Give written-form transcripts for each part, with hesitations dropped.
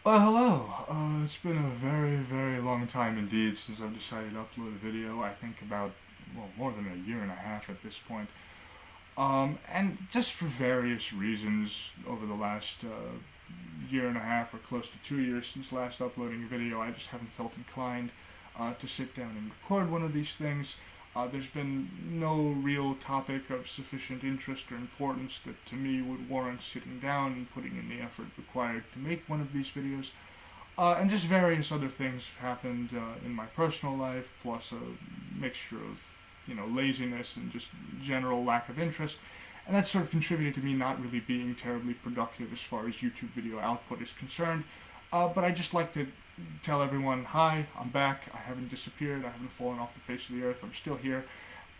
Hello. It's been a very, very long time indeed since I've decided to upload a video. I think about, well, more than a year and a half at this point. And just for various reasons over the last year and a half or close to 2 years since last uploading a video, I just haven't felt inclined to sit down and record one of these things. There's been no real topic of sufficient interest or importance that to me would warrant sitting down and putting in the effort required to make one of these videos. And just various other things have happened in my personal life, plus a mixture of, laziness and just general lack of interest. And that sort of contributed to me not really being terribly productive as far as YouTube video output is concerned. But I just like to tell everyone, hi, I'm back. I haven't disappeared. I haven't fallen off the face of the earth. I'm still here.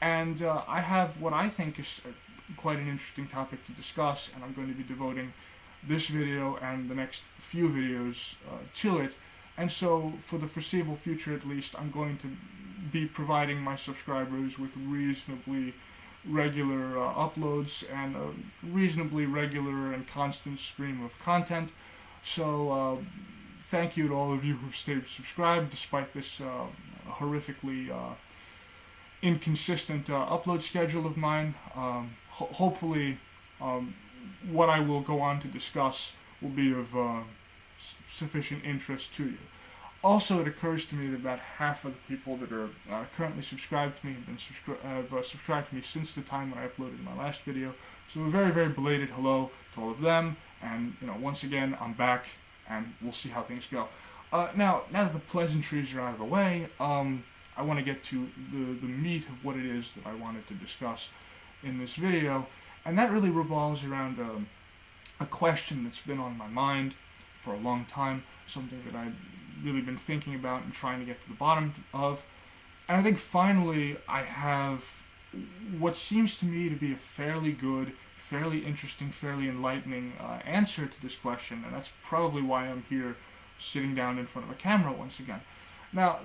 And I have what I think is quite an interesting topic to discuss, and I'm going to be devoting this video and the next few videos to it. And so, for the foreseeable future at least, I'm going to be providing my subscribers with reasonably regular uploads and a reasonably regular and constant stream of content. So, thank you to all of you who've stayed subscribed despite this horrifically inconsistent upload schedule of mine. Hopefully, what I will go on to discuss will be of sufficient interest to you. Also, it occurs to me that about half of the people that are currently subscribed to me have subscribed to me since the time when I uploaded my last video. So a very, very belated hello to all of them. And once again, I'm back, and we'll see how things go. Now that the pleasantries are out of the way, I want to get to the meat of what it is that I wanted to discuss in this video, and that really revolves around a question that's been on my mind for a long time, something that I've really been thinking about and trying to get to the bottom of. And I think finally I have what seems to me to be a fairly good, fairly interesting, fairly enlightening answer to this question, and that's probably why I'm here sitting down in front of a camera once again. Now,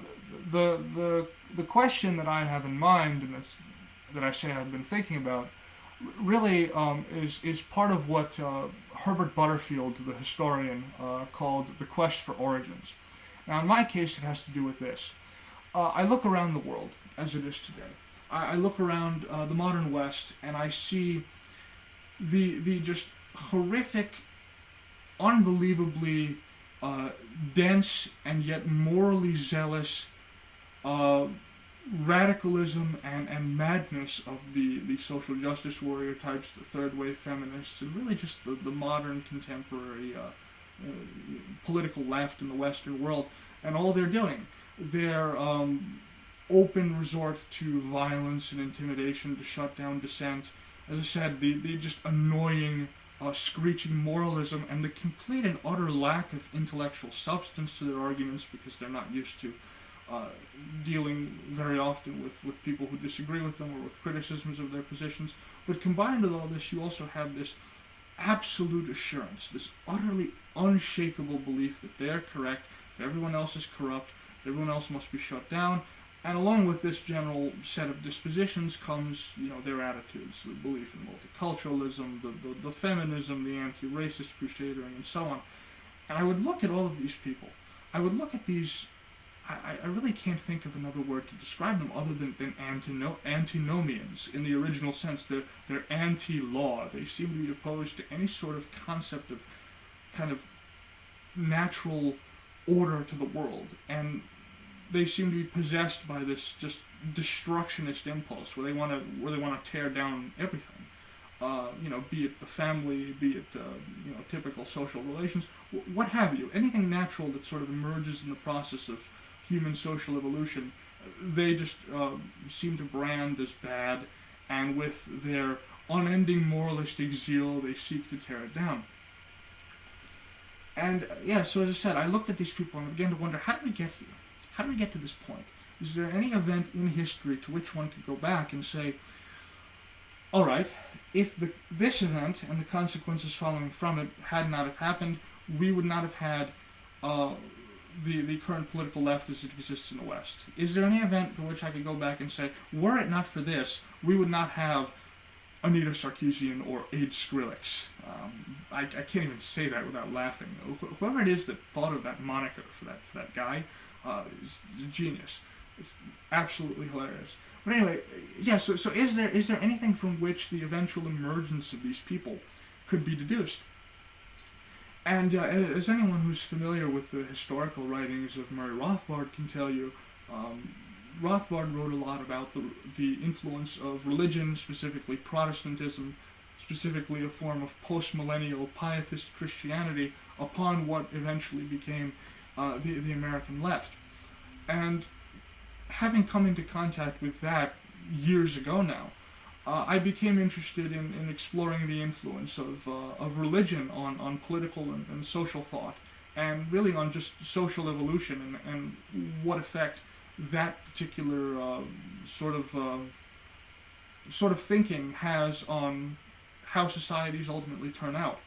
the question that I have in mind, and that I say I've been thinking about, really is part of what Herbert Butterfield, the historian, called the quest for origins. Now, in my case, it has to do with this. I look around the world as it is today. I look around the modern West, and I see the just horrific, unbelievably dense and yet morally zealous radicalism and madness of the social justice warrior types, the third wave feminists, and really just the modern contemporary political left in the Western world. And all they're doing, they're open resort to violence and intimidation to shut down dissent. As I said, the just annoying screeching moralism and the complete and utter lack of intellectual substance to their arguments, because they're not used to dealing very often with people who disagree with them or with criticisms of their positions. But combined with all this, you also have this absolute assurance, this utterly unshakable belief that they're correct, that everyone else is corrupt, that everyone else must be shut down. And along with this general set of dispositions comes, their attitudes, the belief in multiculturalism, the feminism, the anti-racist crusadering, and so on. And I would look at all of these people. I would look at these. I really can't think of another word to describe them other than antinomians in the original sense. They're anti-law. They seem to be opposed to any sort of concept of kind of natural order to the world. And they seem to be possessed by this just destructionist impulse where they want to tear down everything. Be it the family, be it typical social relations, what have you. Anything natural that sort of emerges in the process of human social evolution, they just seem to brand as bad, and with their unending moralistic zeal, they seek to tear it down. And so as I said, I looked at these people and I began to wonder, how did we get here? How did we get to this point? Is there any event in history to which one could go back and say, all right, if this event and the consequences following from it had not have happened, we would not have had the current political left as it exists in the West? Is there any event to which I could go back and say, were it not for this, we would not have Anita Sarkeesian or Ade Skrillex. I can't even say that without laughing. Whoever it is that thought of that moniker for that guy is a genius. It's absolutely hilarious. But anyway, yeah. So is there anything from which the eventual emergence of these people could be deduced? And as anyone who's familiar with the historical writings of Murray Rothbard can tell you, Rothbard wrote a lot about the influence of religion, specifically Protestantism, specifically a form of post-millennial pietist Christianity, upon what eventually became the American left. And having come into contact with that years ago now, I became interested in exploring the influence of religion on political and social thought, and really on just social evolution and what effect that particular sort of thinking has on how societies ultimately turn out.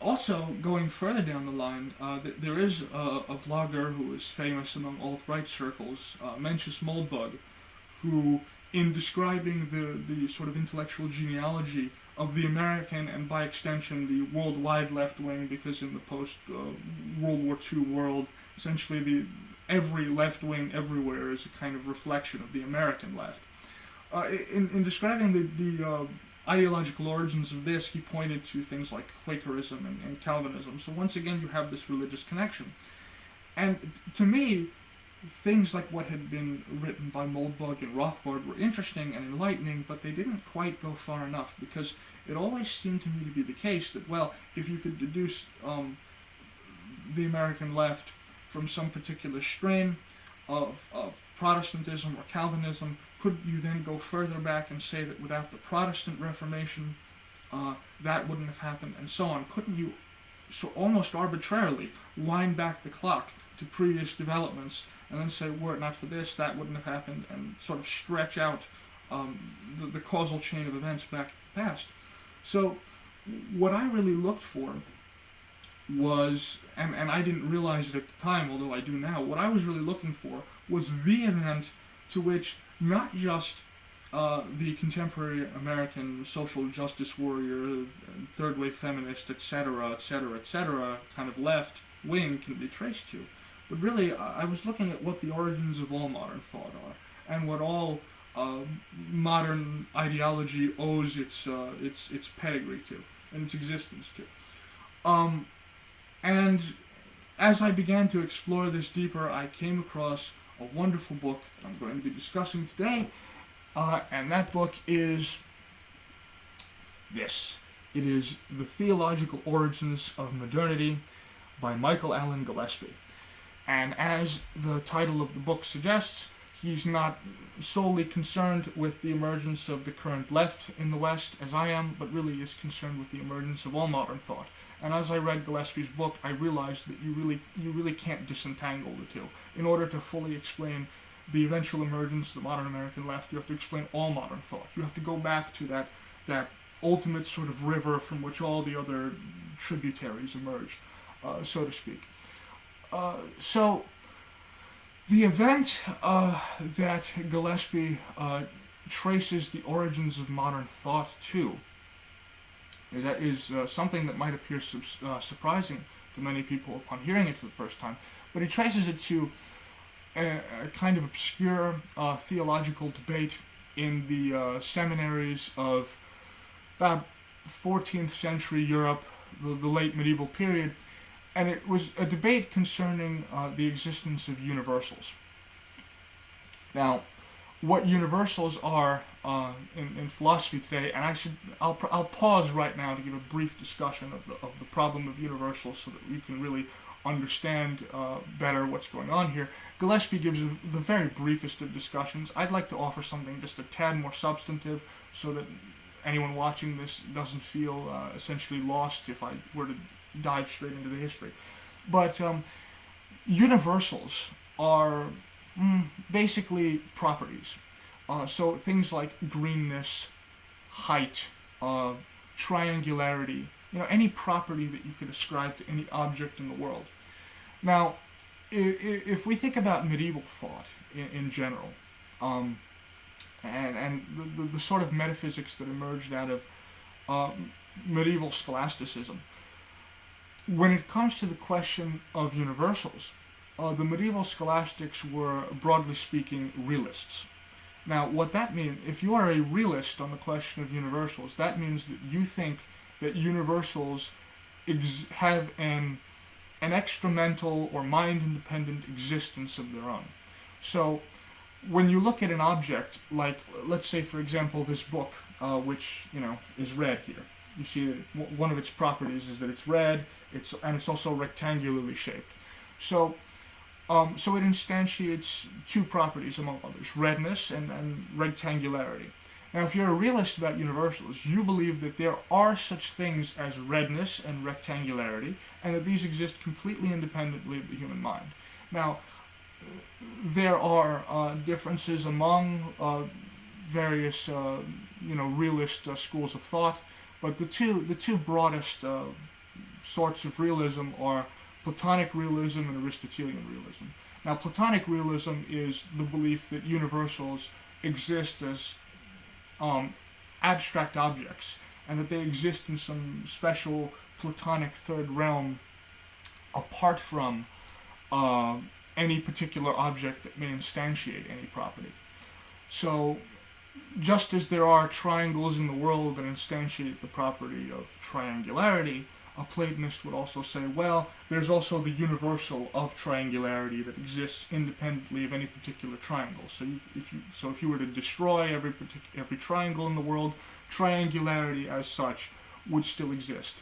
Also, going further down the line, there is a blogger who is famous among alt-right circles, Mencius Moldbug, who, in describing the sort of intellectual genealogy of the American and by extension the worldwide left wing, because in the post-World War II world, essentially every left wing everywhere is a kind of reflection of the American left. In describing the ideological origins of this, he pointed to things like Quakerism and Calvinism. So once again, you have this religious connection. And to me, things like what had been written by Moldbug and Rothbard were interesting and enlightening, but they didn't quite go far enough, because it always seemed to me to be the case that, well, if you could deduce the American left from some particular strain of Protestantism or Calvinism, could you then go further back and say that without the Protestant Reformation, that wouldn't have happened, and so on? Couldn't you so almost arbitrarily wind back the clock to previous developments and then say, were it not for this, that wouldn't have happened, and sort of stretch out the causal chain of events back to the past? So what I really looked for was, and I didn't realize it at the time, although I do now, what I was really looking for was the event to which not just the contemporary American social justice warrior, third-wave feminist, etc., etc., etc., kind of left wing can be traced to, but really I was looking at what the origins of all modern thought are, and what all modern ideology owes its pedigree to, and its existence to. And as I began to explore this deeper, I came across a wonderful book that I'm going to be discussing today, and that book is this. It is The Theological Origins of Modernity by Michael Allen Gillespie. And as the title of the book suggests, he's not solely concerned with the emergence of the current left in the West, as I am, but really is concerned with the emergence of all modern thought. And as I read Gillespie's book, I realized that you really can't disentangle the two. In order to fully explain the eventual emergence of the modern American left, you have to explain all modern thought. You have to go back to that ultimate sort of river from which all the other tributaries emerge, so to speak. So the event that Gillespie traces the origins of modern thought to is something that might appear surprising to many people upon hearing it for the first time, but he traces it to a kind of obscure theological debate in the seminaries of about 14th century Europe, the late medieval period, and it was a debate concerning the existence of universals. Now, what universals are in philosophy today, and I'll pause right now to give a brief discussion of the problem of universals so that we can really understand better what's going on here. Gillespie gives the very briefest of discussions. I'd like to offer something just a tad more substantive so that anyone watching this doesn't feel essentially lost if I were to dive straight into the history. But universals are basically properties. So things like greenness, height, triangularity, any property that you could ascribe to any object in the world. Now, if we think about medieval thought in general, and the sort of metaphysics that emerged out of medieval scholasticism. When it comes to the question of universals, the medieval scholastics were, broadly speaking, realists. Now, what that means, if you are a realist on the question of universals, that means that you think that universals have an extramental or mind-independent existence of their own. So, when you look at an object, like, let's say, for example, this book, which, is red here. You see that one of its properties is that it's red, and it's also rectangularly shaped. So it instantiates two properties, among others, redness and rectangularity. Now, if you're a realist about universals, you believe that there are such things as redness and rectangularity, and that these exist completely independently of the human mind. Now, there are differences among various, realist schools of thought, but the two broadest sorts of realism are Platonic realism and Aristotelian realism. Now, Platonic realism is the belief that universals exist as abstract objects, and that they exist in some special Platonic third realm apart from any particular object that may instantiate any property. So, just as there are triangles in the world that instantiate the property of triangularity, a Platonist would also say, well, there's also the universal of triangularity that exists independently of any particular triangle. So if you were to destroy every triangle in the world, triangularity as such would still exist.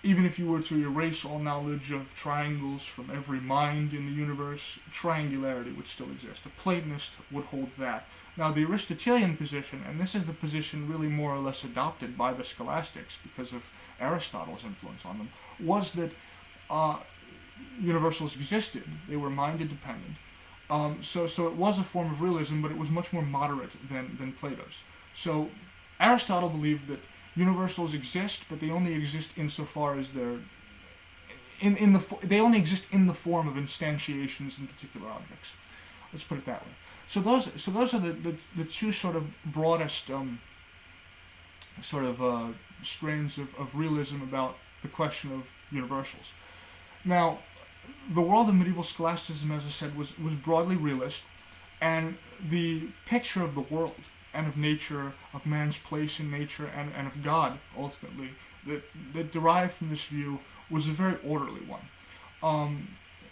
Even if you were to erase all knowledge of triangles from every mind in the universe, triangularity would still exist. A Platonist would hold that. Now, the Aristotelian position, and this is the position really more or less adopted by the scholastics because of Aristotle's influence on them, was that universals existed. They were mind-independent. So it was a form of realism, but it was much more moderate than Plato's. So Aristotle believed that universals exist, but they only exist insofar as they're they only exist in the form of instantiations in particular objects. Let's put it that way. So those are the two sort of broadest strains of realism about the question of universals. Now, the world of medieval scholasticism, as I said, was broadly realist, and the picture of the world and of nature, of man's place in nature, and of God, ultimately, that derived from this view was a very orderly one.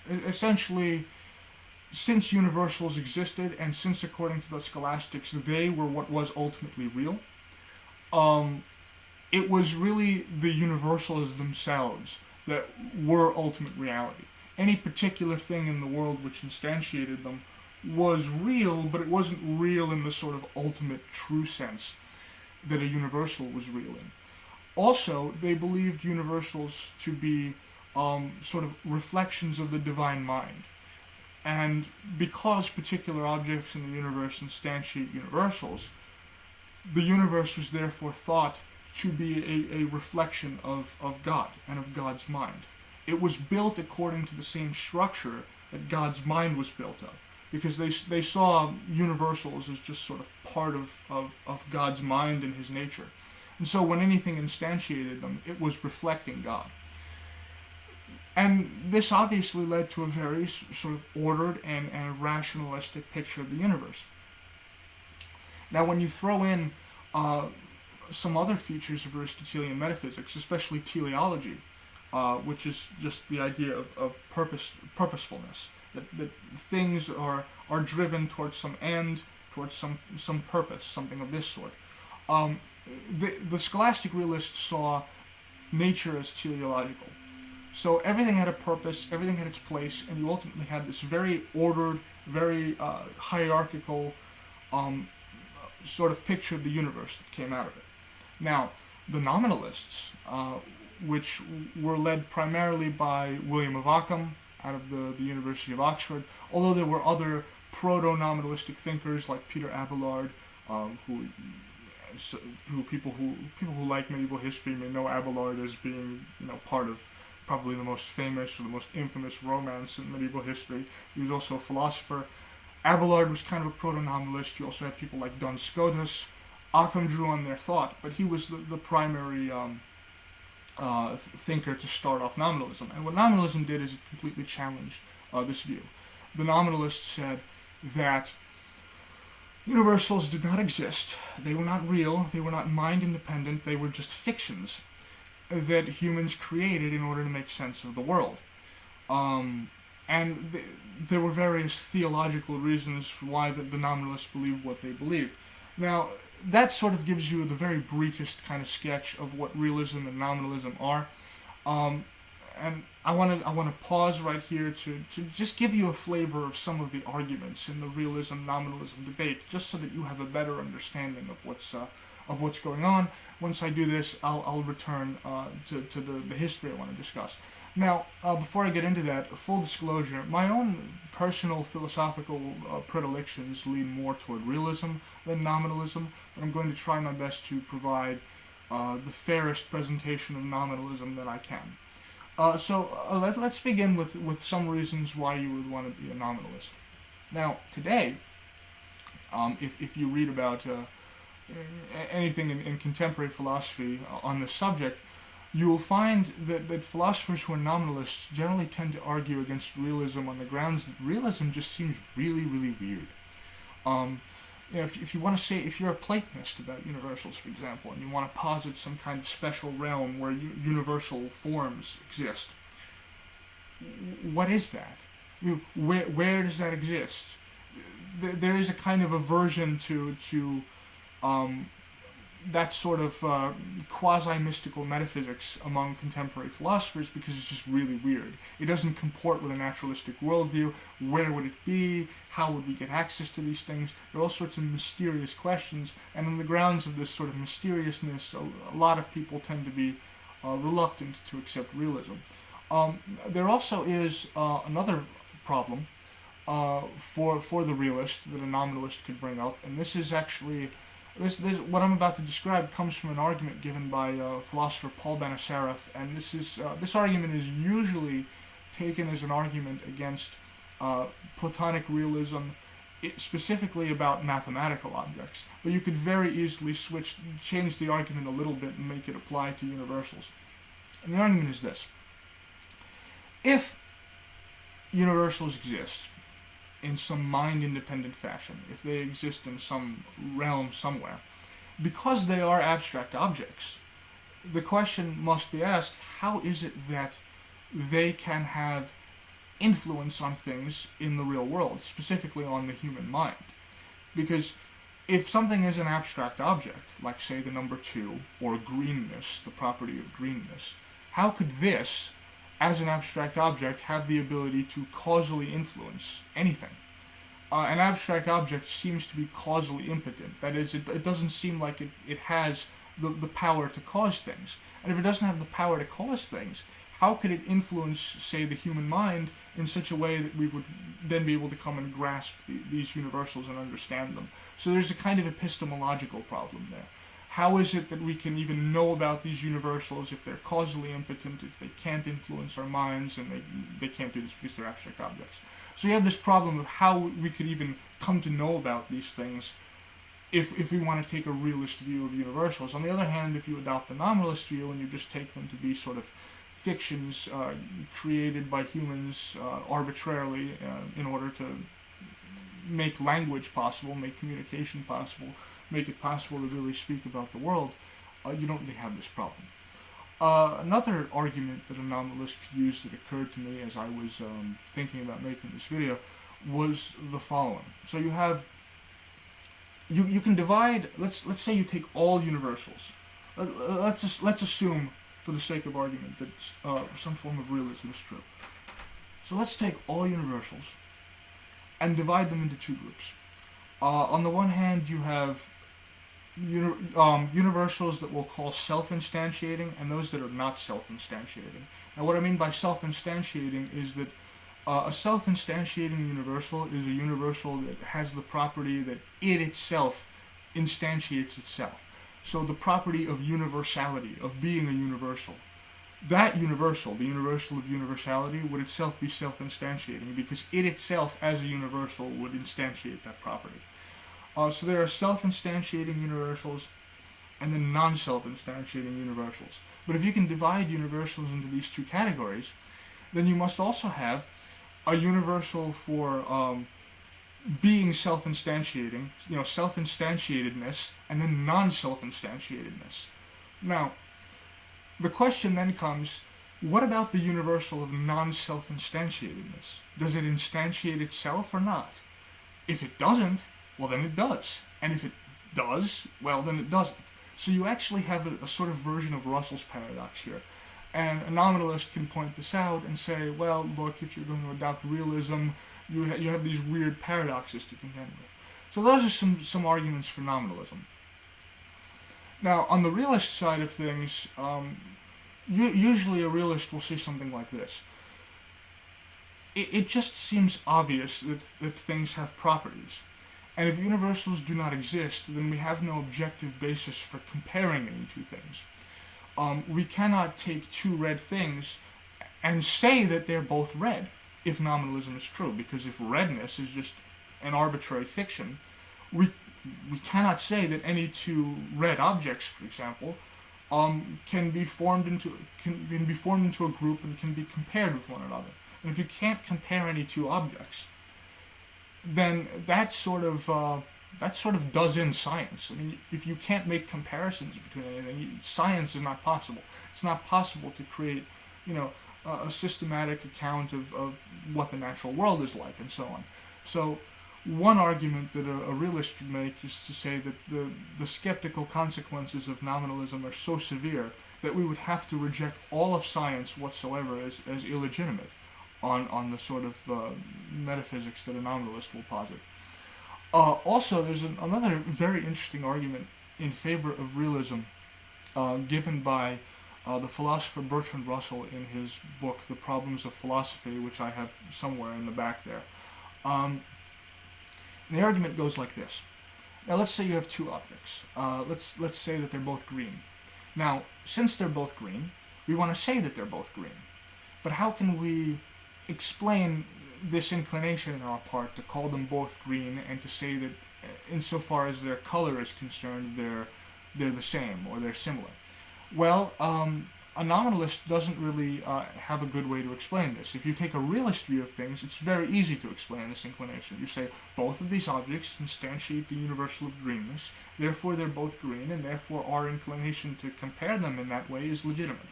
Essentially, since universals existed, and since, according to the scholastics, they were what was ultimately real, it was really the universals themselves that were ultimate reality. Any particular thing in the world which instantiated them was real, but it wasn't real in the sort of ultimate true sense that a universal was real in. Also, they believed universals to be sort of reflections of the divine mind. And because particular objects in the universe instantiate universals, the universe was therefore thought to be a reflection of God and of God's mind. It was built according to the same structure that God's mind was built of, because they saw universals as just sort of part of God's mind and his nature. And so when anything instantiated them, it was reflecting God. And this obviously led to a very sort of ordered and rationalistic picture of the universe. Now, when you throw in some other features of Aristotelian metaphysics, especially teleology, which is just the idea of purposefulness, that things are driven towards some end, towards some purpose, something of this sort. The scholastic realists saw nature as teleological. So everything had a purpose, everything had its place, and you ultimately had this very ordered, very hierarchical sort of picture of the universe that came out of it. Now, the Nominalists, which were led primarily by William of Ockham out of the University of Oxford, although there were other proto-nominalistic thinkers like Peter Abelard, who people who like medieval history may know Abelard as being part of probably the most famous or the most infamous romance in medieval history. He was also a philosopher. Abelard was kind of a proto-nominalist. You also had people like Duns Scotus. Ockham drew on their thought, but he was the primary thinker to start off nominalism. And what nominalism did is it completely challenged this view. The nominalists said that universals did not exist. They were not real. They were not mind-independent. They were just fictions that humans created in order to make sense of the world. There were various theological reasons for why the nominalists believed what they believed. Now, that sort of gives you the very briefest kind of sketch of what realism and nominalism are. And I want to pause right here to just give you a flavor of some of the arguments in the realism-nominalism debate, just so that you have a better understanding of what's going on. Once I do this, I'll return to the history I want to discuss. Now, before I get into that, full disclosure, my own personal philosophical predilections lean more toward realism than nominalism, but I'm going to try my best to provide the fairest presentation of nominalism that I can. Let's begin with some reasons why you would want to be a nominalist. Now, today, if you read about anything in contemporary philosophy on this subject, you will find that philosophers who are nominalists generally tend to argue against realism on the grounds that realism just seems really, really weird. If you want to say, if you're a Platonist about universals, for example, and you want to posit some kind of special realm where universal forms exist, what is that? Where does that exist? There is a kind of aversion to that sort of quasi-mystical metaphysics among contemporary philosophers because it's just really weird. It doesn't comport with a naturalistic worldview. Where would it be? How would we get access to these things? There are all sorts of mysterious questions, and on the grounds of this sort of mysteriousness, a lot of people tend to be reluctant to accept realism. There also is another problem for the realist that a nominalist could bring up, and this is actually... This what I'm about to describe comes from an argument given by philosopher Paul Benacerraf, and this argument is usually taken as an argument against Platonic realism, specifically about mathematical objects. But you could very easily change the argument a little bit and make it apply to universals. And the argument is this: if universals exist in some mind-independent fashion, if they exist in some realm somewhere, because they are abstract objects, the question must be asked, how is it that they can have influence on things in the real world, specifically on the human mind? Because if something is an abstract object, like say the number 2, or greenness, the property of greenness, how could this, as an abstract object, have the ability to causally influence anything? An abstract object seems to be causally impotent. That is, it doesn't seem like it has the power to cause things. And if it doesn't have the power to cause things, how could it influence, say, the human mind in such a way that we would then be able to come and grasp these universals and understand them? So there's a kind of epistemological problem there. How is it that we can even know about these universals if they're causally impotent, if they can't influence our minds, and they can't do this because they're abstract objects? So you have this problem of how we could even come to know about these things if we want to take a realist view of universals. On the other hand, if you adopt a nominalist view and you just take them to be sort of fictions created by humans arbitrarily in order to make language possible, make communication possible, make it possible to really speak about the world, you don't really have this problem. Another argument that a nominalist could use that occurred to me as I was thinking about making this video was the following. So you have, you can divide, let's say you take all universals. Let's assume, for the sake of argument, that some form of realism is true. So let's take all universals and divide them into two groups. On the one hand, you have universals that we'll call self-instantiating and those that are not self-instantiating. Now what I mean by self-instantiating is that a self-instantiating universal is a universal that has the property that it itself instantiates itself. So the property of universality, of being a universal. that universal, the universal of universality, would itself be self-instantiating, because it itself, as a universal, would instantiate that property. So there are self-instantiating universals and then non-self-instantiating universals. But if you can divide universals into these two categories, then you must also have a universal for being self-instantiating, self-instantiatedness, and then non-self-instantiatedness. Now, the question then comes, what about the universal of non-self-instantiatedness? Does it instantiate itself or not? If it doesn't, well then it does. And if it does, well then it doesn't. So you actually have a sort of version of Russell's paradox here. And a nominalist can point this out and say, well, look, if you're going to adopt realism, you have these weird paradoxes to contend with. So those are some arguments for nominalism. Now, on the realist side of things, usually a realist will say something like this. It just seems obvious that things have properties. And if universals do not exist, then we have no objective basis for comparing any two things. We cannot take two red things and say that they're both red, if nominalism is true, because if redness is just an arbitrary fiction, we cannot say that any two red objects, for example, can be formed into a group and can be compared with one another. And if you can't compare any two objects, then that sort of does in science. I mean, if you can't make comparisons between anything, science is not possible. It's not possible to create, a systematic account of what the natural world is like, and so on. So one argument that a realist could make is to say that the skeptical consequences of nominalism are so severe that we would have to reject all of science whatsoever as illegitimate on the sort of metaphysics that a nominalist will posit. Also, there's another very interesting argument in favor of realism given by the philosopher Bertrand Russell in his book, The Problems of Philosophy, which I have somewhere in the back there. The argument goes like this. Now, let's say you have two objects. Let's say that they're both green. Now, since they're both green, we want to say that they're both green. But how can we explain this inclination on our part to call them both green and to say that insofar as their color is concerned, they're the same or they're similar? Well, a nominalist doesn't really have a good way to explain this. If you take a realist view of things, it's very easy to explain this inclination. You say both of these objects instantiate the universal of greenness, therefore they're both green, and therefore our inclination to compare them in that way is legitimate.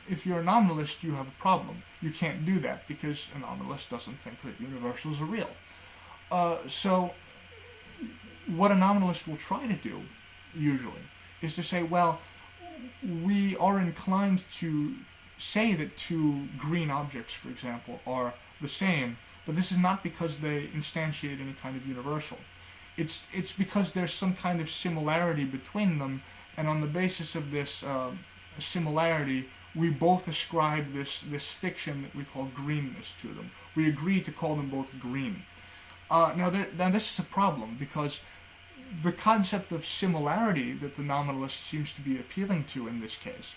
If you're a nominalist, you have a problem. You can't do that because a nominalist doesn't think that universals are real. So what a nominalist will try to do, usually, is to say, well, we are inclined to say that two green objects, for example, are the same, but this is not because they instantiate any kind of universal. It's because there's some kind of similarity between them, and on the basis of this similarity, we both ascribe this fiction that we call greenness to them. We agree to call them both green. Now this is a problem, because the concept of similarity that the nominalist seems to be appealing to in this case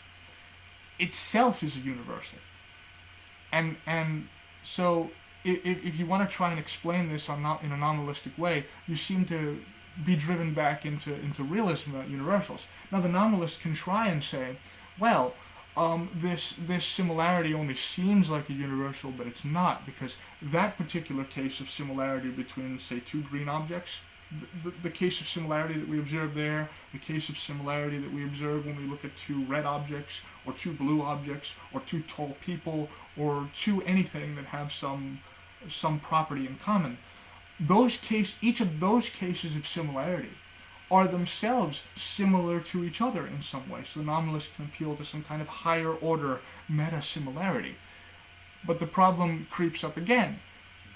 itself is a universal. And so if you want to try and explain this in a nominalistic way, you seem to be driven back into realism about universals. Now the nominalist can try and say, well, this similarity only seems like a universal, but it's not, because that particular case of similarity between, say, two green objects, the case of similarity that we observe there, the case of similarity that we observe when we look at two red objects, or two blue objects, or two tall people, or two anything that have some property in common, each of those cases of similarity are themselves similar to each other in some way. So the nominalist can appeal to some kind of higher order meta-similarity. But the problem creeps up again.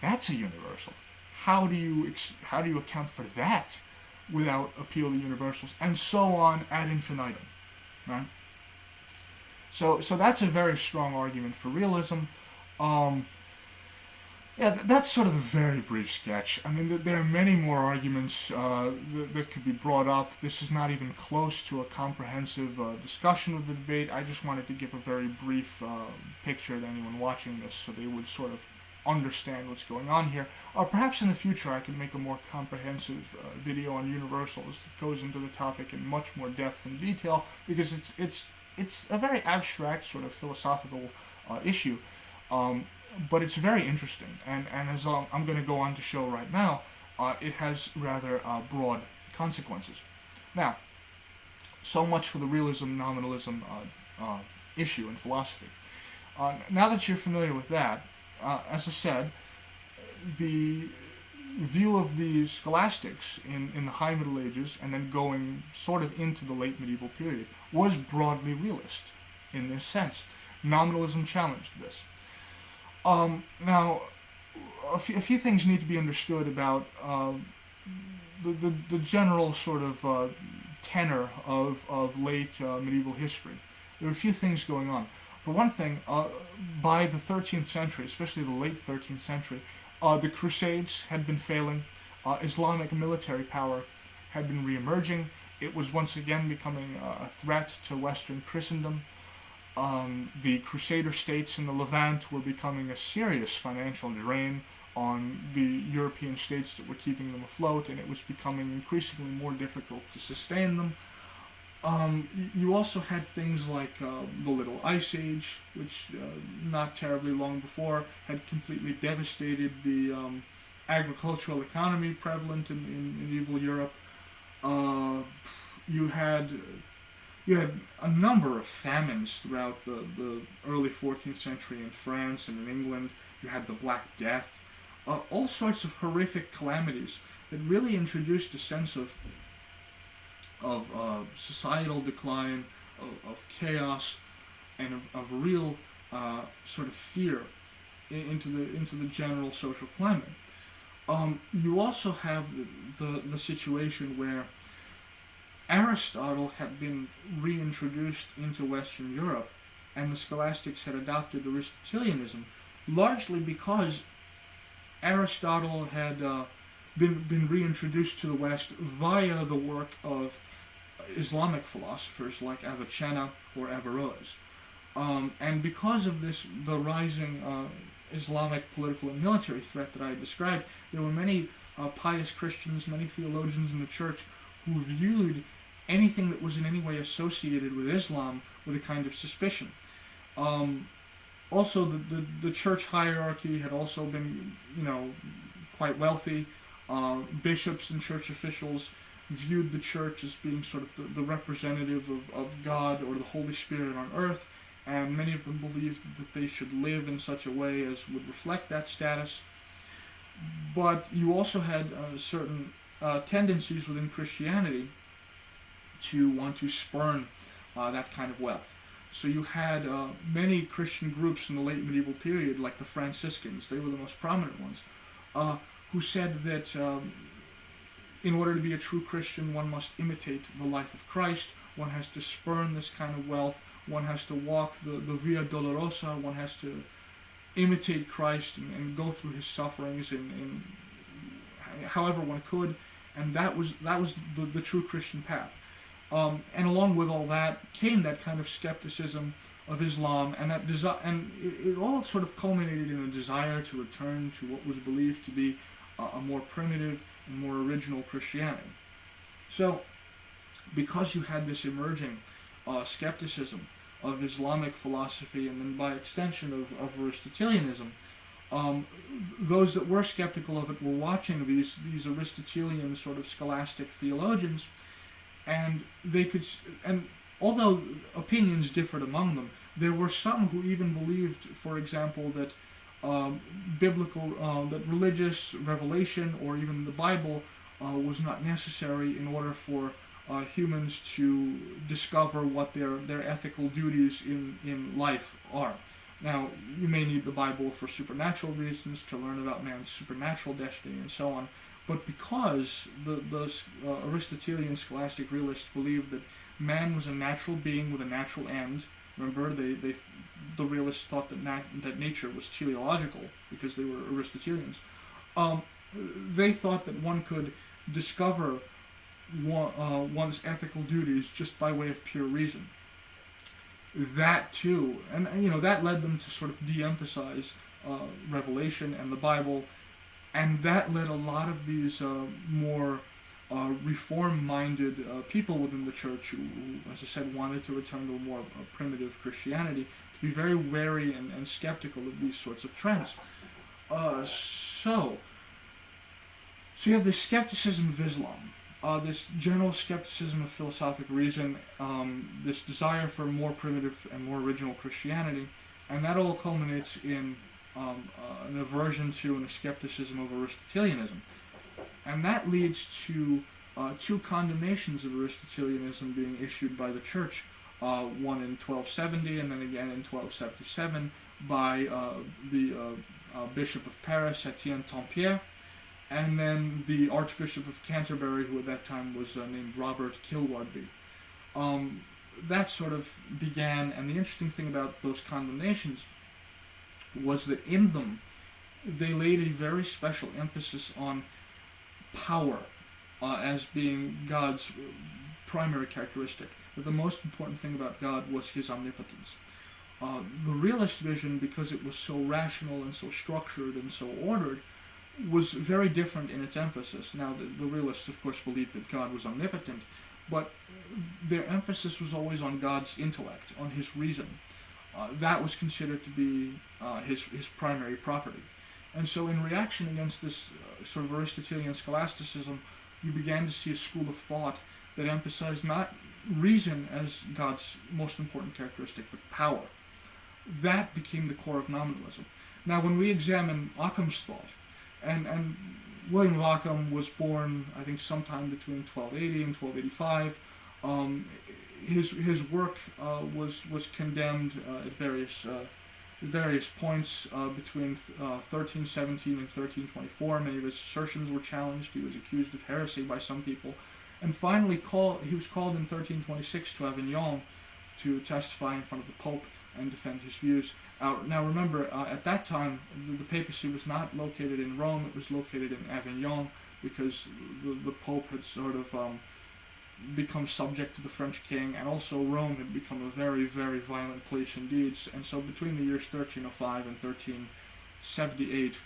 That's a universal. How do you account for that without appeal to universals? And so on ad infinitum. Right? So that's a very strong argument for realism. Yeah, that's sort of a very brief sketch. I mean, there are many more arguments that could be brought up. This is not even close to a comprehensive discussion of the debate. I just wanted to give a very brief picture to anyone watching this so they would sort of understand what's going on here. Perhaps in the future I could make a more comprehensive video on universals that goes into the topic in much more depth and detail, because it's a very abstract sort of philosophical issue. But it's very interesting, and as I'm going to go on to show right now, it has rather broad consequences. Now, so much for the realism nominalism issue in philosophy. Now that you're familiar with that, as I said, the view of the scholastics in the High Middle Ages and then going sort of into the late medieval period was broadly realist in this sense. Nominalism challenged this. Now, a few things need to be understood about the general sort of tenor of late medieval history. There are a few things going on. For one thing, by the 13th century, especially the late 13th century, the Crusades had been failing. Islamic military power had been re-emerging. It was once again becoming a threat to Western Christendom. The Crusader states in the Levant were becoming a serious financial drain on the European states that were keeping them afloat, and it was becoming increasingly more difficult to sustain them. You also had things like the Little Ice Age, which not terribly long before had completely devastated the agricultural economy prevalent in medieval Europe. You had a number of famines throughout the early 14th century in France and in England. You had the Black Death, all sorts of horrific calamities that really introduced a sense of societal decline, of chaos, and of real sort of fear into the general social climate. You also have the situation where Aristotle had been reintroduced into Western Europe, and the scholastics had adopted Aristotelianism, largely because Aristotle had been reintroduced to the West via the work of Islamic philosophers like Avicenna or Averroes. And because of this, the rising Islamic political and military threat that I described, there were many pious Christians, many theologians in the church who viewed anything that was in any way associated with Islam with a kind of suspicion. Also, the church hierarchy had also been, quite wealthy. Bishops and church officials viewed the church as being sort of the representative of God or the Holy Spirit on earth, and many of them believed that they should live in such a way as would reflect that status. But you also had certain tendencies within Christianity to want to spurn that kind of wealth. So you had many Christian groups in the late medieval period, like the Franciscans, they were the most prominent ones, who said that in order to be a true Christian, one must imitate the life of Christ, one has to spurn this kind of wealth, one has to walk the Via Dolorosa, one has to imitate Christ and go through his sufferings in however one could, and that was the true Christian path. And along with all that came that kind of skepticism of Islam, and it all sort of culminated in a desire to return to what was believed to be a more primitive and more original Christianity. So, because you had this emerging skepticism of Islamic philosophy, and then by extension of Aristotelianism, those that were skeptical of it were watching these Aristotelian sort of scholastic theologians, and although opinions differed among them, there were some who even believed, for example, that that religious revelation or even the Bible was not necessary in order for humans to discover what their ethical duties in life are. Now, you may need the Bible for supernatural reasons, to learn about man's supernatural destiny and so on, but because the Aristotelian scholastic realists believed that man was a natural being with a natural end. Remember, the realists thought that nature was teleological because they were Aristotelians. They thought that one could discover one's ethical duties just by way of pure reason. That too, and that led them to sort of de-emphasize Revelation and the Bible, and that led a lot of these more reform-minded people within the church who, as I said, wanted to return to a more primitive Christianity, to be very wary and skeptical of these sorts of trends. So you have this skepticism of Islam, this general skepticism of philosophic reason, this desire for more primitive and more original Christianity, and that all culminates in an aversion to and a skepticism of Aristotelianism. And that leads to two condemnations of Aristotelianism being issued by the church, one in 1270 and then again in 1277 by the Bishop of Paris, Etienne Tampierre, and then the Archbishop of Canterbury, who at that time was named Robert Kilwardby. That sort of began, and the interesting thing about those condemnations was that in them they laid a very special emphasis on power as being God's primary characteristic. That the most important thing about God was his omnipotence. The realist vision, because it was so rational and so structured and so ordered, was very different in its emphasis. Now, the realists, of course, believed that God was omnipotent, but their emphasis was always on God's intellect, on his reason. That was considered to be his primary property. And so in reaction against this sort of Aristotelian scholasticism, you began to see a school of thought that emphasized not reason as God's most important characteristic, but power. That became the core of nominalism. Now, when we examine Ockham's thought, and William of Ockham was born, I think, sometime between 1280 and 1285. His work was condemned at various points between 1317 and 1324. Many of his assertions were challenged. He was accused of heresy by some people, and finally he was called in 1326 to Avignon to testify in front of the Pope and defend his views. Now remember, at that time, the papacy was not located in Rome, it was located in Avignon, because the Pope had sort of become subject to the French king, and also Rome had become a very, very violent place indeed. And so between the years 1305 and 1378,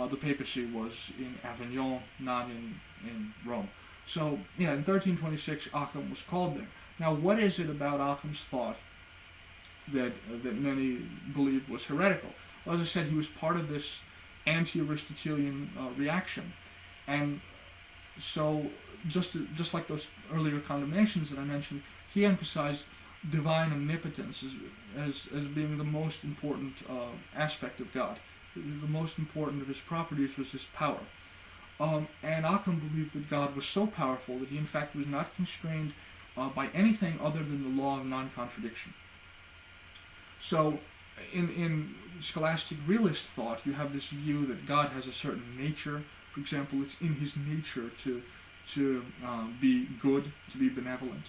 the papacy was in Avignon, not in Rome. So, yeah, in 1326, Occam was called there. Now, what is it about Ockham's thought that many believed was heretical? Well, as I said, he was part of this anti-Aristotelian reaction, and so just like those earlier condemnations that I mentioned, he emphasized divine omnipotence as being the most important aspect of God. The most important of his properties was his power. And Occam believed that God was so powerful that he in fact was not constrained by anything other than the law of non-contradiction. So, in scholastic realist thought, you have this view that God has a certain nature. For example, it's in his nature to be good, to be benevolent.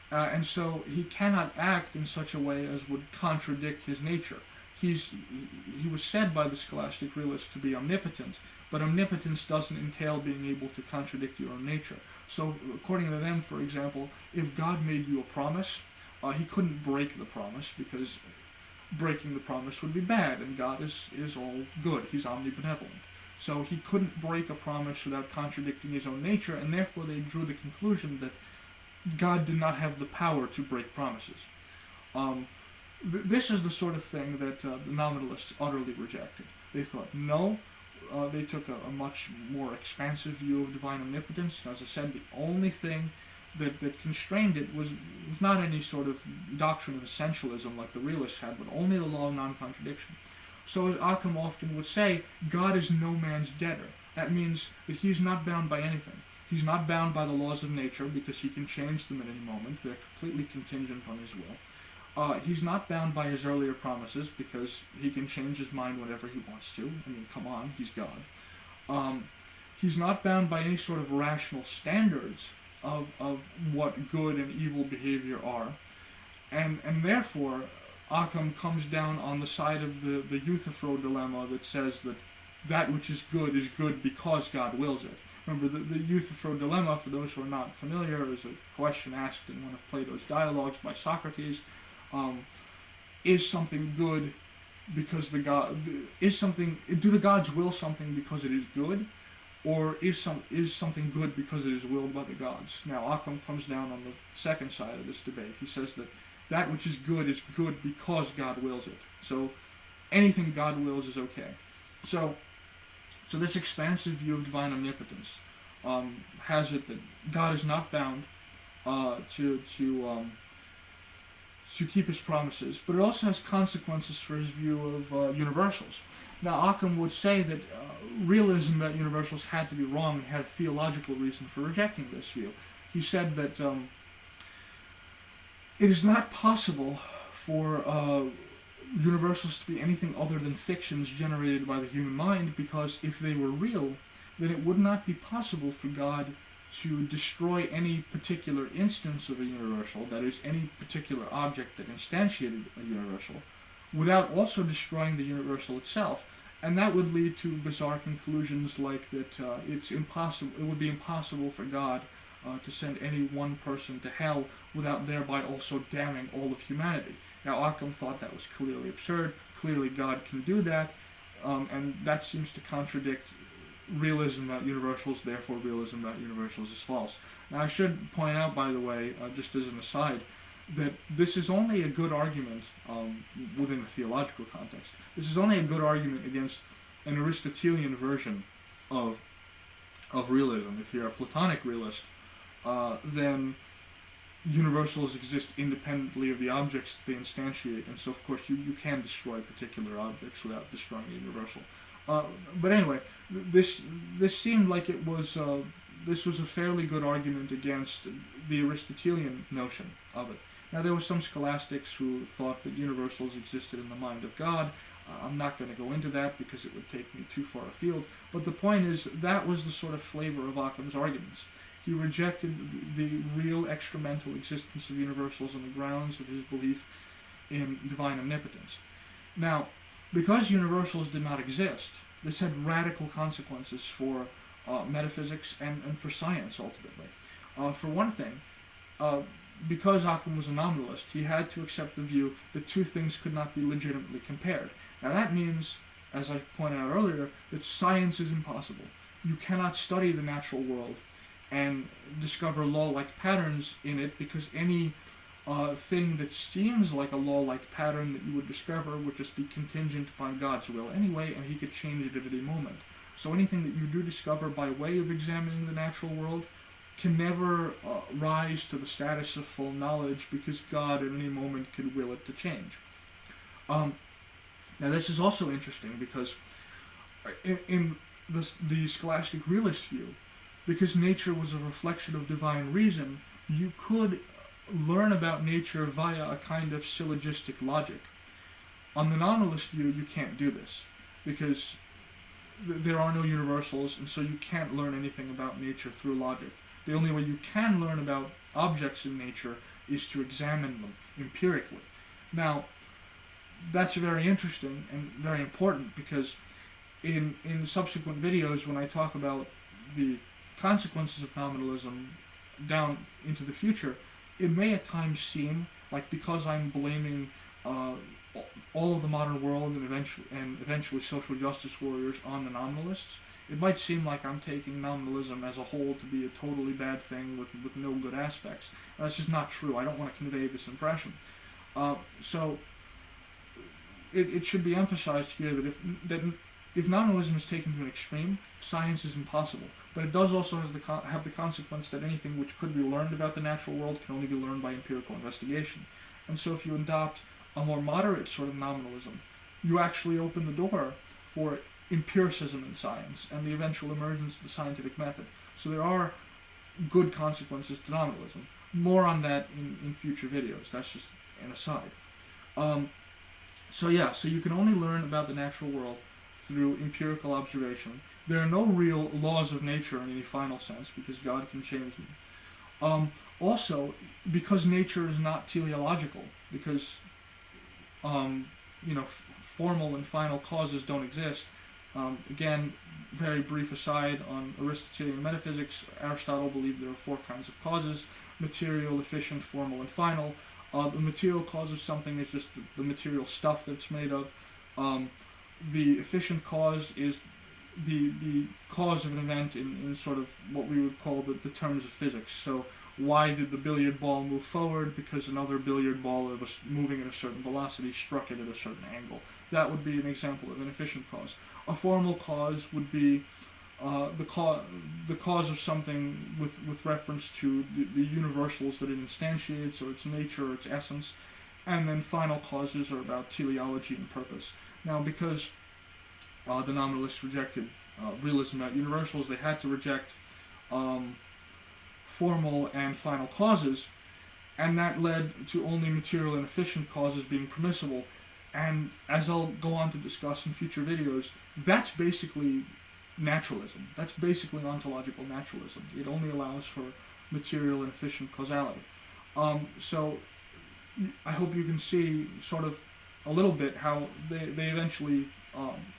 And so he cannot act in such a way as would contradict his nature. He was said by the scholastic realists to be omnipotent, but omnipotence doesn't entail being able to contradict your own nature. So, according to them, for example, if God made you a promise, he couldn't break the promise, because breaking the promise would be bad, and God is all good. He's omnibenevolent. So he couldn't break a promise without contradicting his own nature, and therefore they drew the conclusion that God did not have the power to break promises. This is the sort of thing that the nominalists utterly rejected. They thought, no, they took a much more expansive view of divine omnipotence. As I said, the only thing that constrained it was not any sort of doctrine of essentialism like the realists had, but only the law of non-contradiction. So as Occam often would say, God is no man's debtor. That means that he's not bound by anything. He's not bound by the laws of nature because he can change them at any moment. They're completely contingent on his will. He's not bound by his earlier promises because he can change his mind whenever he wants to. I mean, come on, he's God. He's not bound by any sort of rational standards of what good and evil behavior are. And therefore, Ockham comes down on the side of the Euthyphro dilemma that says that which is good because God wills it. Remember, the Euthyphro dilemma, for those who are not familiar, is a question asked in one of Plato's dialogues by Socrates. Is something good because do the gods will something because it is good, or is something good because it is willed by the gods? Now, Ockham comes down on the second side of this debate. He says that which is good because God wills it. So anything God wills is okay. So this expansive view of divine omnipotence has it that God is not bound to keep his promises, but it also has consequences for his view of universals. Now, Ockham would say that realism about universals had to be wrong and had a theological reason for rejecting this view. He said that it is not possible for universals to be anything other than fictions generated by the human mind, because if they were real, then it would not be possible for God to destroy any particular instance of a universal, that is, any particular object that instantiated a universal, without also destroying the universal itself. And that would lead to bizarre conclusions like that it would be impossible for God to send any one person to hell without thereby also damning all of humanity. Now, Ockham thought that was clearly absurd. Clearly God can do that, and that seems to contradict realism about universals. Therefore, realism about universals is false. Now, I should point out, by the way, just as an aside, that this is only a good argument within the theological context. This is only a good argument against an Aristotelian version of realism. If you're a Platonic realist, then universals exist independently of the objects that they instantiate, and so of course you can destroy particular objects without destroying the universal. But anyway, this seemed like this was a fairly good argument against the Aristotelian notion of it. Now, there were some scholastics who thought that universals existed in the mind of God. I'm not going to go into that because it would take me too far afield, but the point is that was the sort of flavor of Ockham's arguments. He rejected the real extramental existence of universals on the grounds of his belief in divine omnipotence. Now, because universals did not exist, this had radical consequences for metaphysics and for science, ultimately. For one thing, because Ockham was a nominalist, he had to accept the view that two things could not be legitimately compared. Now that means, as I pointed out earlier, that science is impossible. You cannot study the natural world and discover law-like patterns in it, because any thing that seems like a law-like pattern that you would discover would just be contingent upon God's will anyway, and he could change it at any moment. So anything that you do discover by way of examining the natural world can never rise to the status of full knowledge, because God at any moment could will it to change. Now this is also interesting because in the scholastic realist view, because nature was a reflection of divine reason, you could learn about nature via a kind of syllogistic logic. On the nominalist view, you can't do this, because there are no universals, and so you can't learn anything about nature through logic. The only way you can learn about objects in nature is to examine them empirically. Now, that's very interesting and very important, because in subsequent videos, when I talk about the consequences of nominalism down into the future, it may at times seem like, because I'm blaming all of the modern world and eventually social justice warriors on the nominalists, it might seem like I'm taking nominalism as a whole to be a totally bad thing with no good aspects. That's just not true. I don't want to convey this impression. So it should be emphasized here that if nominalism is taken to an extreme, science is impossible. But it does also have the consequence that anything which could be learned about the natural world can only be learned by empirical investigation. And so if you adopt a more moderate sort of nominalism, you actually open the door for empiricism in science and the eventual emergence of the scientific method. So there are good consequences to nominalism. More on that in future videos. That's just an aside. So you can only learn about the natural world through empirical observation. There are no real laws of nature in any final sense, because God can change them. Also, because nature is not teleological, because formal and final causes don't exist. Again, very brief aside on Aristotelian metaphysics, Aristotle believed there are four kinds of causes: material, efficient, formal, and final. The material cause of something is just the material stuff that it's made of. The efficient cause is the cause of an event in sort of what we would call the terms of physics. So why did the billiard ball move forward? Because another billiard ball that was moving at a certain velocity struck it at a certain angle. That would be an example of an efficient cause. A formal cause would be the cause of something with reference to the universals that it instantiates, or its nature, or its essence. And then final causes are about teleology and purpose. Now, because the nominalists rejected realism about universals, they had to reject formal and final causes, and that led to only material and efficient causes being permissible. And as I'll go on to discuss in future videos, that's basically naturalism. That's basically ontological naturalism. It only allows for material and efficient causality. So I hope you can see sort of a little bit how they eventually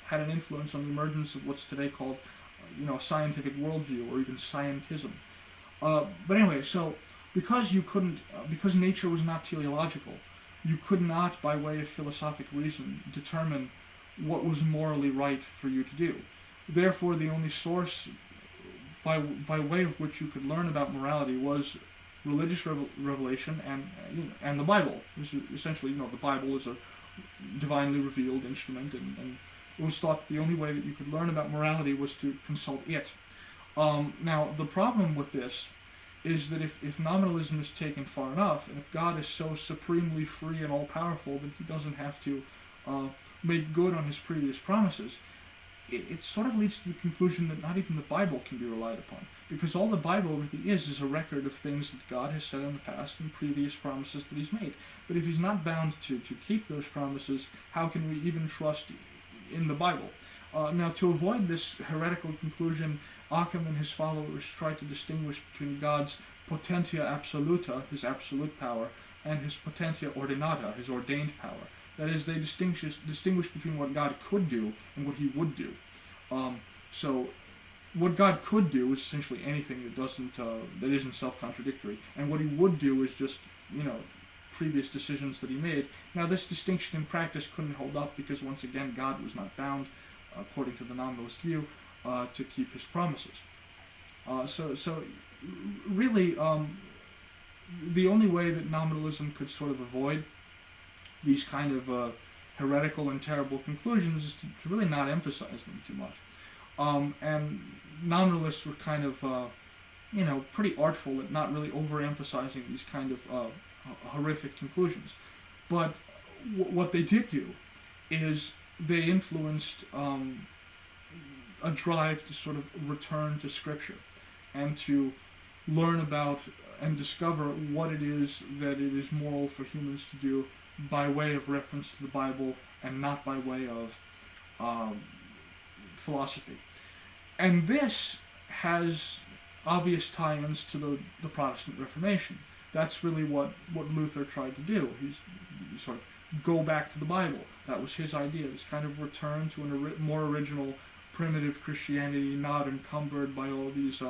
had an influence on the emergence of what's today called a scientific worldview, or even scientism. But anyway, so because nature was not teleological, you could not, by way of philosophic reason, determine what was morally right for you to do. Therefore, the only source by way of which you could learn about morality was religious revelation and the Bible. Essentially, the Bible is a divinely revealed instrument, and it was thought that the only way that you could learn about morality was to consult it. Now, the problem with this is that if nominalism is taken far enough, and if God is so supremely free and all-powerful that he doesn't have to make good on his previous promises, it sort of leads to the conclusion that not even the Bible can be relied upon. Because all the Bible really is a record of things that God has said in the past and previous promises that he's made. But if he's not bound to keep those promises, how can we even trust in the Bible? Now, to avoid this heretical conclusion, Ockham and his followers tried to distinguish between God's potentia absoluta, his absolute power, and his potentia ordinata, his ordained power. That is, they distinguish between what God could do and what he would do. So, what God could do is essentially anything that isn't self-contradictory, and what he would do is just previous decisions that he made. Now, this distinction in practice couldn't hold up because, once again, God was not bound, according to the nominalist view, to keep his promises. So really, the only way that nominalism could sort of avoid these kind of heretical and terrible conclusions is to really not emphasize them too much. And nominalists were kind of, pretty artful at not really overemphasizing these kind of horrific conclusions. But what they did do is they influenced a drive to sort of return to Scripture and to learn about and discover what it is that it is moral for humans to do by way of reference to the Bible and not by way of philosophy. And this has obvious tie-ins to the Protestant Reformation. That's really what Luther tried to do. He's sort of go back to the Bible. That was his idea, this kind of return to a more original, primitive Christianity, not encumbered by all these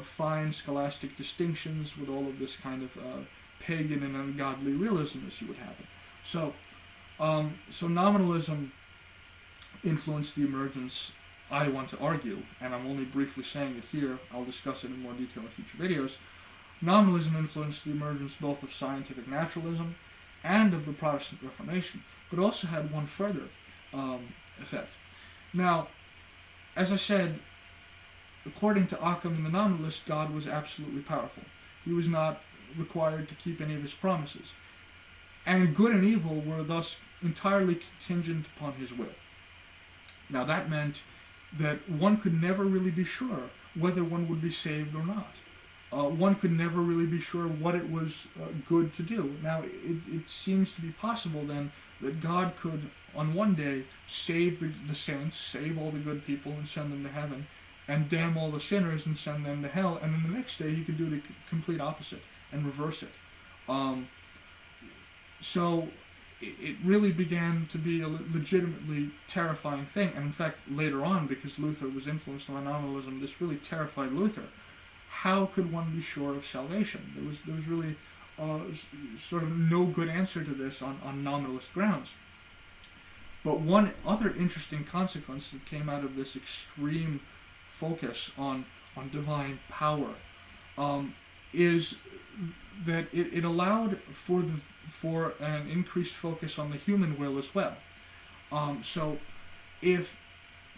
fine scholastic distinctions with all of this kind of pagan and ungodly realism as you would have it. So nominalism influenced the emergence, I want to argue, and I'm only briefly saying it here, I'll discuss it in more detail in future videos. Nominalism influenced the emergence both of scientific naturalism and of the Protestant Reformation, but also had one further effect. Now, as I said, according to Ockham and the Nominalists, God was absolutely powerful. He was not required to keep any of his promises. And good and evil were thus entirely contingent upon his will. Now that meant that one could never really be sure whether one would be saved or not. One could never really be sure what it was good to do. Now, it seems to be possible then that God could, on one day, save the saints, save all the good people and send them to heaven, and damn all the sinners and send them to hell, and then the next day he could do the complete opposite and reverse it. So it really began to be a legitimately terrifying thing. And in fact, later on, because Luther was influenced by nominalism, this really terrified Luther. How could one be sure of salvation? There was really sort of no good answer to this on nominalist grounds. But one other interesting consequence that came out of this extreme focus on divine power is that it allowed for an increased focus on the human will as well. So if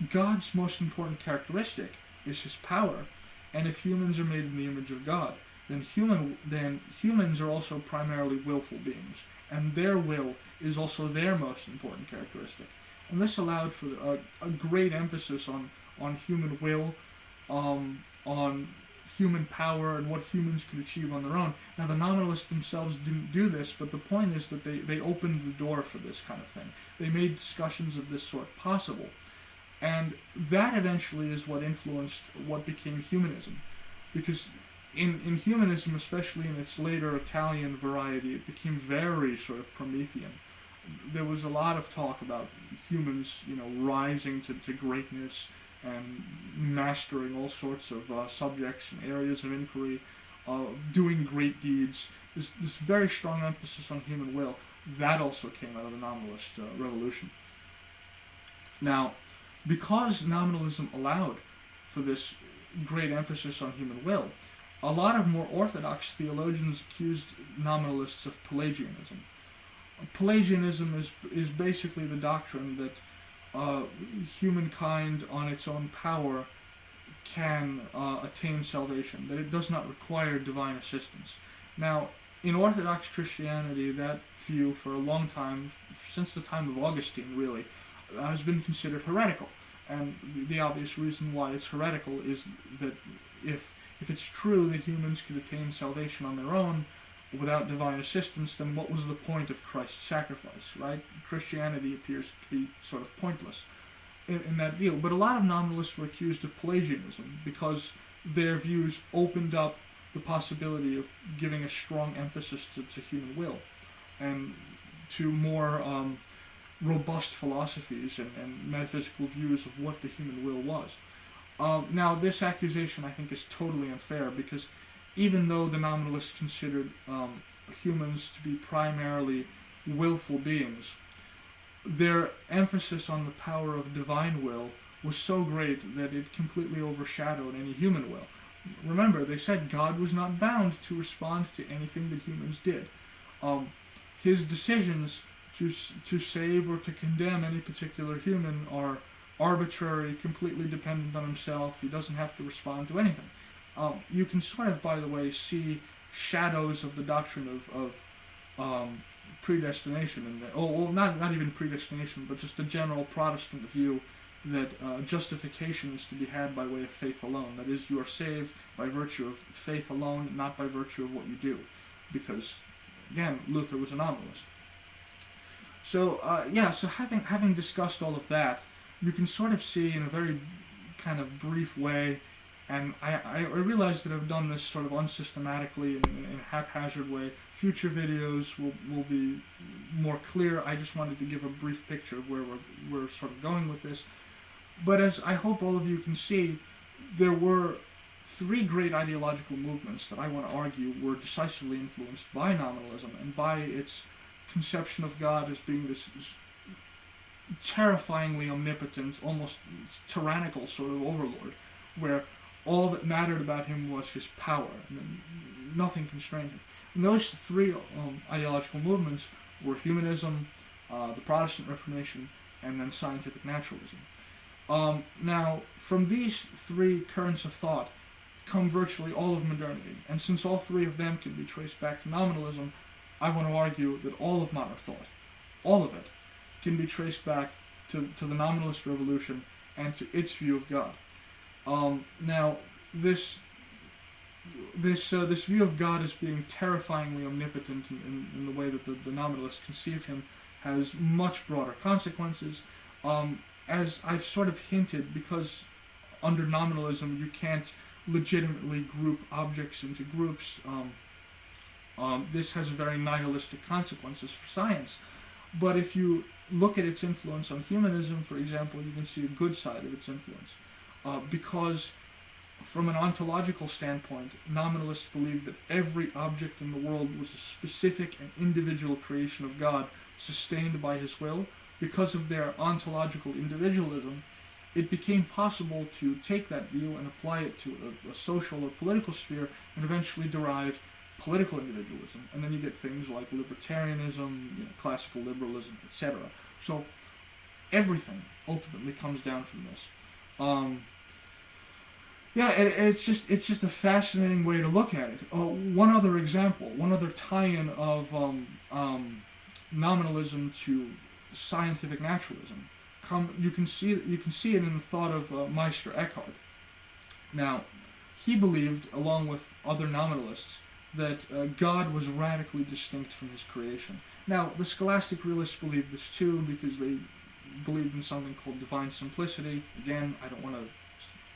God's most important characteristic is his power, and if humans are made in the image of God, then humans are also primarily willful beings, and their will is also their most important characteristic. And this allowed for a great emphasis on human will, on human power and what humans could achieve on their own. Now, the nominalists themselves didn't do this, but the point is that they opened the door for this kind of thing. They made discussions of this sort possible. And that eventually is what influenced what became humanism. Because in humanism, especially in its later Italian variety, it became very sort of Promethean. There was a lot of talk about humans, rising to greatness and mastering all sorts of subjects and areas of inquiry, doing great deeds. This very strong emphasis on human will, that also came out of the nominalist revolution. Now, because nominalism allowed for this great emphasis on human will, a lot of more orthodox theologians accused nominalists of Pelagianism. Pelagianism is basically the doctrine that humankind on its own power can attain salvation, that it does not require divine assistance. Now, in Orthodox Christianity, that view for a long time, since the time of Augustine really, has been considered heretical. And the obvious reason why it's heretical is that if it's true that humans could attain salvation on their own without divine assistance, then what was the point of Christ's sacrifice, right? Christianity appears to be sort of pointless in that view. But a lot of nominalists were accused of Pelagianism because their views opened up the possibility of giving a strong emphasis to human will and to more robust philosophies and metaphysical views of what the human will was. Now, this accusation, I think, is totally unfair because even though the nominalists considered humans to be primarily willful beings, their emphasis on the power of divine will was so great that it completely overshadowed any human will. Remember, they said God was not bound to respond to anything that humans did. His decisions to save or to condemn any particular human are arbitrary, completely dependent on himself. He doesn't have to respond to anything. You can sort of, by the way, see shadows of the doctrine of predestination, not even predestination, but just the general Protestant view that justification is to be had by way of faith alone. That is, you are saved by virtue of faith alone, not by virtue of what you do. Because, again, Luther was a nominalist. So, so having discussed all of that, you can sort of see in a very kind of brief way, and I realize that I've done this sort of unsystematically in a haphazard way. Future videos will be more clear. I just wanted to give a brief picture of where we're sort of going with this. But as I hope all of you can see, there were three great ideological movements that I want to argue were decisively influenced by nominalism and by its conception of God as being this terrifyingly omnipotent, almost tyrannical sort of overlord, where all that mattered about him was his power, and nothing constrained him. And those three ideological movements were humanism, the Protestant Reformation, and then scientific naturalism. Now, from these three currents of thought come virtually all of modernity, and since all three of them can be traced back to nominalism, I want to argue that all of modern thought, all of it, can be traced back to the nominalist revolution and to its view of God. Now, this view of God as being terrifyingly omnipotent in the way that the nominalists conceive him has much broader consequences. As I've sort of hinted, because under nominalism you can't legitimately group objects into groups, this has very nihilistic consequences for science. But if you look at its influence on humanism, for example, you can see a good side of its influence. Because from an ontological standpoint, nominalists believed that every object in the world was a specific and individual creation of God, sustained by his will. Because of their ontological individualism, it became possible to take that view and apply it to a social or political sphere and eventually derive political individualism. And then you get things like libertarianism, classical liberalism, etc. So everything ultimately comes down from this. It's just a fascinating way to look at it. One other example, one other tie-in of nominalism to scientific naturalism. You can see it in the thought of Meister Eckhart. Now, he believed, along with other nominalists, that God was radically distinct from his creation. Now, the scholastic realists believed this too because they believed in something called divine simplicity. Again, I don't want to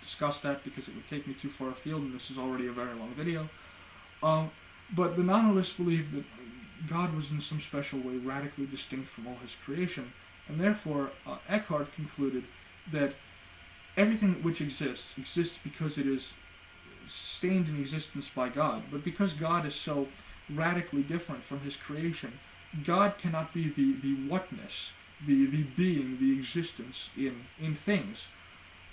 discuss that because it would take me too far afield, and this is already a very long video. But the nominalists believed that God was in some special way radically distinct from all his creation, and therefore Eckhart concluded that everything which exists because it is sustained in existence by God. But because God is so radically different from his creation, God cannot be the whatness, the being, the existence in things.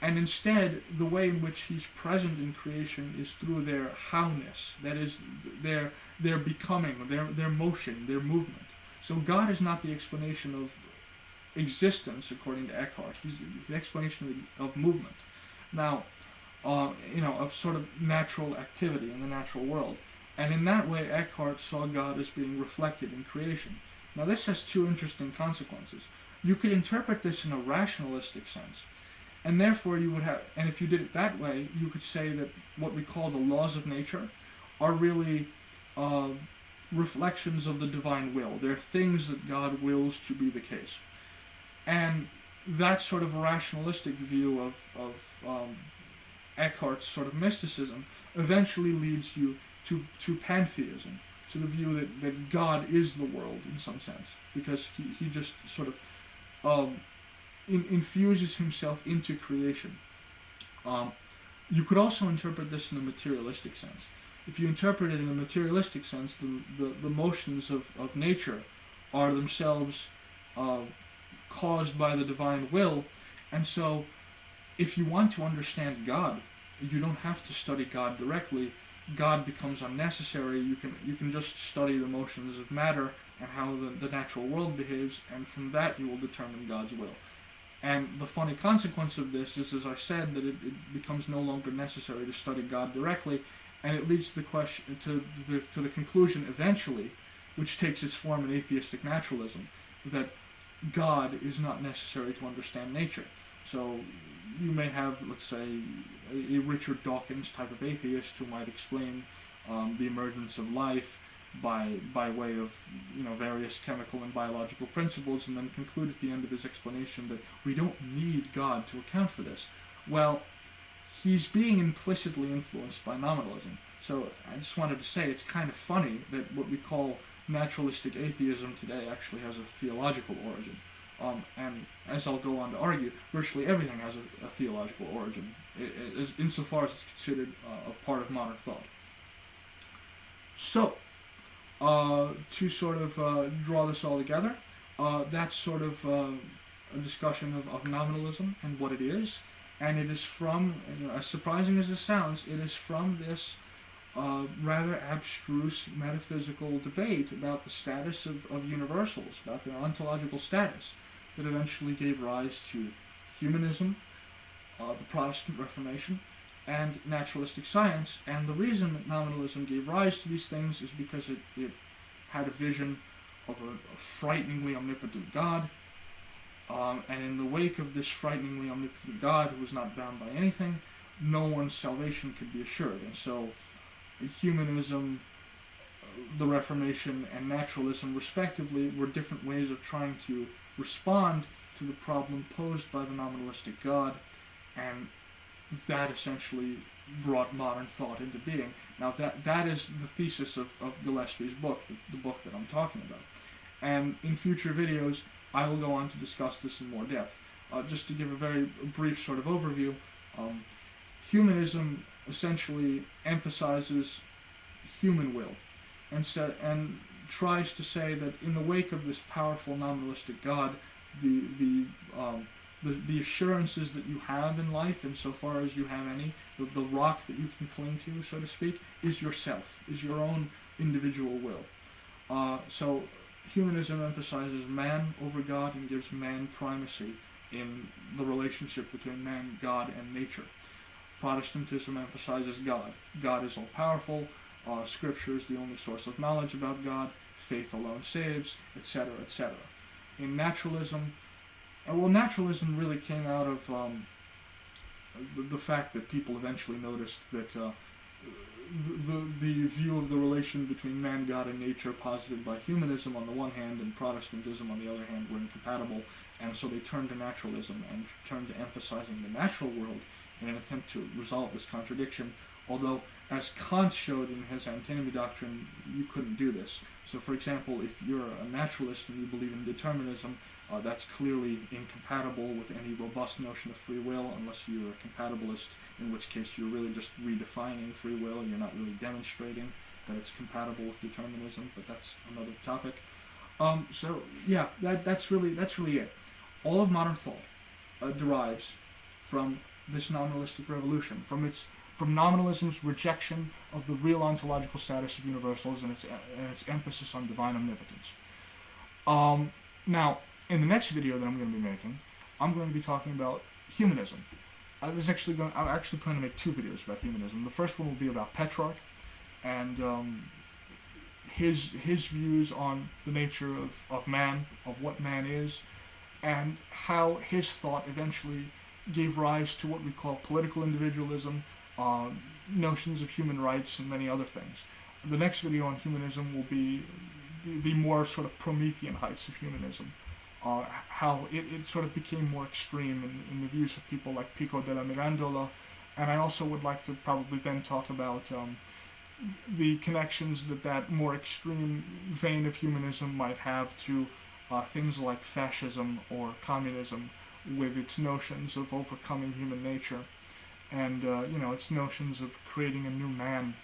And instead, the way in which he's present in creation is through their howness, that is, their becoming, their motion, their movement. So God is not the explanation of existence, according to Eckhart. He's the explanation of movement. Now, of sort of natural activity in the natural world. And in that way, Eckhart saw God as being reflected in creation. Now, this has two interesting consequences. You could interpret this in a rationalistic sense, and therefore you would have, and if you did it that way, you could say that what we call the laws of nature are really reflections of the divine will. They're things that God wills to be the case. And that sort of rationalistic view of Eckhart's sort of mysticism eventually leads you to pantheism, to the view that God is the world in some sense, because he just sort of infuses himself into creation. You could also interpret this in a materialistic sense. If you interpret it in a materialistic sense, the motions of nature are themselves caused by the divine will, and so if you want to understand God, you don't have to study God directly. God becomes unnecessary. You can just study the motions of matter and how the natural world behaves, and from that you will determine God's will. And the funny consequence of this is, as I said, that it becomes no longer necessary to study God directly, and it leads to the question to the conclusion eventually, which takes its form in atheistic naturalism, that God is not necessary to understand nature. So you may have, let's say, a Richard Dawkins type of atheist who might explain the emergence of life by way of various chemical and biological principles, and then conclude at the end of his explanation that we don't need God to account for this. Well, he's being implicitly influenced by nominalism. So I just wanted to say it's kind of funny that what we call naturalistic atheism today actually has a theological origin. And as I'll go on to argue, virtually everything has a theological origin, insofar as it's considered a part of modern thought. So, to sort of draw this all together, that's sort of a discussion of nominalism and what it is, and it is from, as surprising as it sounds, it is from this rather abstruse metaphysical debate about the status of universals, about their ontological status, that eventually gave rise to humanism, the Protestant Reformation, and naturalistic science. And the reason that nominalism gave rise to these things is because it had a vision of a frighteningly omnipotent God, and in the wake of this frighteningly omnipotent God, who was not bound by anything, no one's salvation could be assured. And so humanism, the Reformation, and naturalism, respectively, were different ways of trying to respond to the problem posed by the nominalistic God, and that essentially brought modern thought into being. Now that is the thesis of Gillespie's book, the book that I'm talking about. And in future videos, I will go on to discuss this in more depth. Just to give a very brief sort of overview, humanism essentially emphasizes human will, and tries to say that in the wake of this powerful nominalistic God, the assurances that you have in life, insofar as you have any, the rock that you can cling to, so to speak, is yourself, is your own individual will. So humanism emphasizes man over God and gives man primacy in the relationship between man, God, and nature. Protestantism emphasizes God. God is all-powerful, Scripture is the only source of knowledge about God, faith alone saves, etc., etc. In naturalism, naturalism really came out of the fact that people eventually noticed that the view of the relation between man, God, and nature posited by humanism on the one hand and Protestantism on the other hand were incompatible, and so they turned to naturalism and turned to emphasizing the natural world in an attempt to resolve this contradiction, although, as Kant showed in his antinomy doctrine, you couldn't do this. So, for example, if you're a naturalist and you believe in determinism, that's clearly incompatible with any robust notion of free will, unless you're a compatibilist, in which case you're really just redefining free will, you're not really demonstrating that it's compatible with determinism, but that's another topic. So, yeah, that's really it. All of modern thought derives from this nominalistic revolution, from nominalism's rejection of the real ontological status of universals and its emphasis on divine omnipotence. Now, in the next video that I'm going to be making, I'm going to be talking about humanism. I'm actually planning to make two videos about humanism. The first one will be about Petrarch and his views on the nature of man, of what man is, and how his thought eventually gave rise to what we call political individualism, notions of human rights, and many other things. The next video on humanism will be the more sort of Promethean heights of humanism, how it sort of became more extreme in the views of people like Pico della Mirandola, and I also would like to probably then talk about the connections that more extreme vein of humanism might have to things like fascism or communism, with its notions of overcoming human nature, and its notions of creating a new man,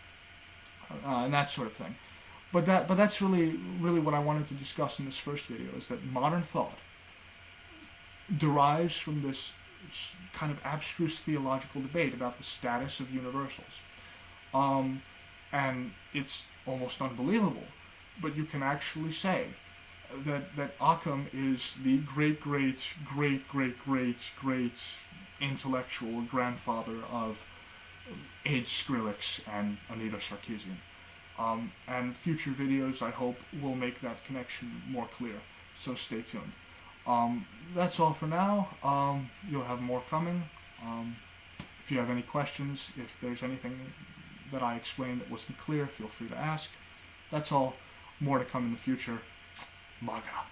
and that sort of thing. But that's really what I wanted to discuss in this first video, is that modern thought derives from this kind of abstruse theological debate about the status of universals. And it's almost unbelievable, but you can actually say that Ockham is the great intellectual grandfather of Age Skrillex and Anita Sarkeesian. And future videos, I hope, will make that connection more clear, so stay tuned. That's all for now. You'll have more coming. If you have any questions, if there's anything that I explained that wasn't clear, feel free to ask. That's all. More to come in the future. MAGA.